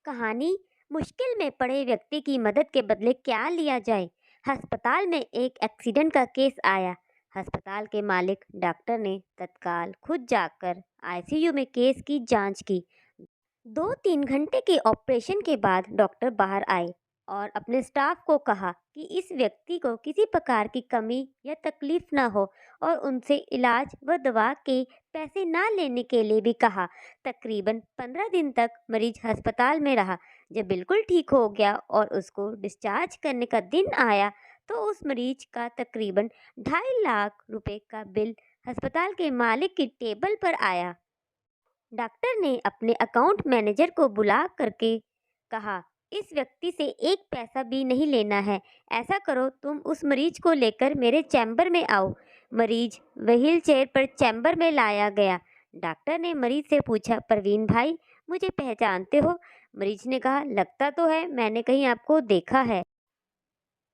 कहानी। मुश्किल में पड़े व्यक्ति की मदद के बदले क्या लिया जाए। अस्पताल में एक एक्सीडेंट का केस आया। अस्पताल के मालिक डॉक्टर ने तत्काल खुद जाकर आईसीयू में केस की जांच की। 2-3 घंटे के ऑपरेशन के बाद डॉक्टर बाहर आए और अपने स्टाफ को कहा कि इस व्यक्ति को किसी प्रकार की कमी या तकलीफ ना हो और उनसे इलाज व दवा के पैसे ना लेने के लिए भी कहा। तकरीबन 15 दिन तक मरीज अस्पताल में रहा। जब बिल्कुल ठीक हो गया और उसको डिस्चार्ज करने का दिन आया तो उस मरीज का तकरीबन 2.5 लाख रुपए का बिल अस्पताल के मालिक की टेबल पर आया। डॉक्टर ने अपने अकाउंट मैनेजर को बुला करके कहा, इस व्यक्ति से एक पैसा भी नहीं लेना है। ऐसा करो, तुम उस मरीज को लेकर मेरे चैम्बर में आओ। मरीज व्हील चेयर पर चैम्बर में लाया गया। डॉक्टर ने मरीज से पूछा, परवीन भाई, मुझे पहचानते हो? मरीज ने कहा, लगता तो है मैंने कहीं आपको देखा है।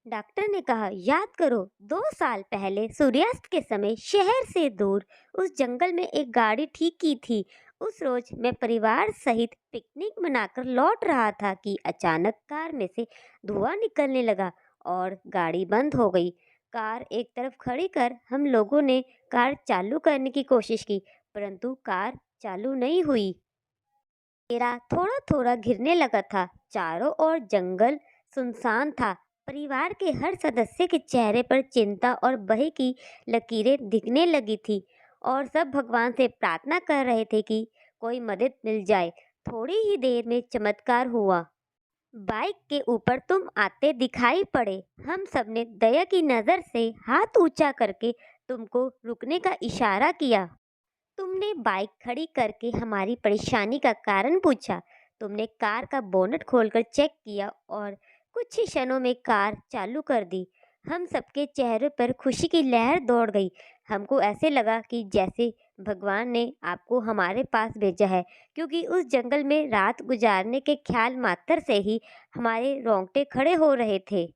डॉक्टर ने कहा, याद करो, 2 साल पहले सूर्यास्त के समय शहर से दूर उस जंगल में एक गाड़ी ठीक की थी। उस रोज मैं परिवार सहित पिकनिक मनाकर लौट रहा था कि अचानक कार में से धुआं निकलने लगा और गाड़ी बंद हो गई। कार एक तरफ खड़ी कर हम लोगों ने कार चालू करने की कोशिश की, परंतु कार चालू नहीं हुई। मेरा थोड़ा थोड़ा घिरने लगा था। चारों ओर जंगल सुनसान था। परिवार के हर सदस्य के चेहरे पर चिंता और भय की लकीरें दिखने लगी थी और सब भगवान से प्रार्थना कर रहे थे कि कोई मदद मिल जाए। थोड़ी ही देर में चमत्कार हुआ। बाइक के ऊपर तुम आते दिखाई पड़े। हम सबने दया की नज़र से हाथ ऊंचा करके तुमको रुकने का इशारा किया। तुमने बाइक खड़ी करके हमारी परेशानी का कारण पूछा। तुमने कार का बोनट खोलकर चेक किया और कुछ ही क्षणों में कार चालू कर दी। हम सबके चेहरे पर खुशी की लहर दौड़ गई। हमको ऐसे लगा कि जैसे भगवान ने आपको हमारे पास भेजा है, क्योंकि उस जंगल में रात गुजारने के ख्याल मात्र से ही हमारे रोंगटे खड़े हो रहे थे।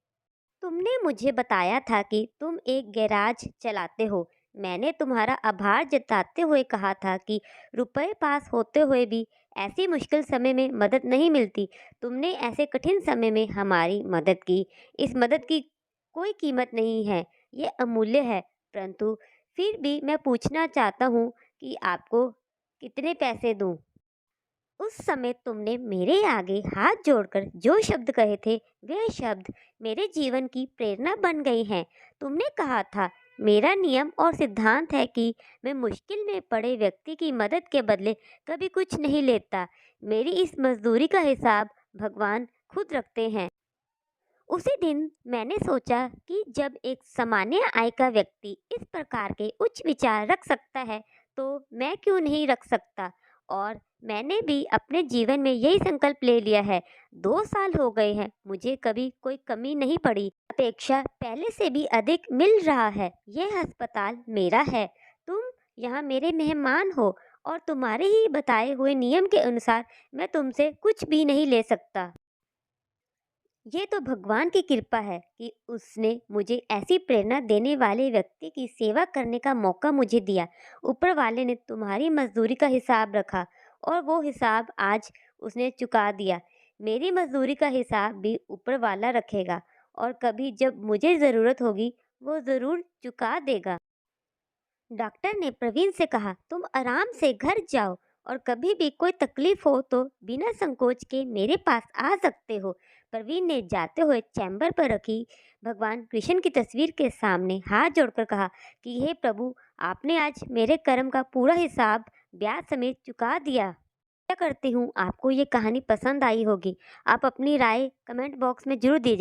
तुमने मुझे बताया था कि तुम एक गैराज चलाते हो। मैंने तुम्हारा आभार जताते हुए कहा था कि रुपए पास होते हुए भी ऐसी मुश्किल समय में मदद नहीं मिलती। तुमने ऐसे कठिन समय में हमारी मदद की। इस मदद की कोई कीमत नहीं है, ये अमूल्य है। परंतु फिर भी मैं पूछना चाहता हूँ कि आपको कितने पैसे दूँ? उस समय तुमने मेरे आगे हाथ जोड़कर जो शब्द कहे थे, वे शब्द मेरे जीवन की प्रेरणा बन गए हैं। तुमने कहा था, मेरा नियम और सिद्धांत है कि मैं मुश्किल में पड़े व्यक्ति की मदद के बदले कभी कुछ नहीं लेता। मेरी इस मजदूरी का हिसाब भगवान खुद रखते हैं। उसी दिन मैंने सोचा कि जब एक सामान्य आय का व्यक्ति इस प्रकार के उच्च विचार रख सकता है, तो मैं क्यों नहीं रख सकता। और मैंने भी अपने जीवन में यही संकल्प ले लिया है। 2 साल हो गए हैं, मुझे कभी कोई कमी नहीं पड़ी। अपेक्षा पहले से भी अधिक मिल रहा है। यह अस्पताल मेरा है। तुम यहाँ मेरे मेहमान हो और तुम्हारे ही बताए हुए नियम के अनुसार मैं तुमसे कुछ भी नहीं ले सकता। ये तो भगवान की कृपा है कि उसने मुझे ऐसी प्रेरणा देने वाले व्यक्ति की सेवा करने का मौका मुझे दिया। ऊपर वाले ने तुम्हारी मजदूरी का हिसाब रखा और वो हिसाब आज उसने चुका दिया। मेरी मजदूरी का हिसाब भी ऊपर वाला रखेगा और कभी जब मुझे ज़रूरत होगी वो ज़रूर चुका देगा। डॉक्टर ने प्रवीण से कहा, तुम आराम से घर जाओ और कभी भी कोई तकलीफ हो तो बिना संकोच के मेरे पास आ सकते हो। प्रवीण ने जाते हुए चैम्बर पर रखी भगवान कृष्ण की तस्वीर के सामने हाथ जोड़कर कहा कि हे प्रभु, आपने आज मेरे कर्म का पूरा हिसाब ब्याज समेत चुका दिया। क्या करती हूँ आपको ये कहानी पसंद आई होगी। आप अपनी राय कमेंट बॉक्स में जरूर दीजिएगा।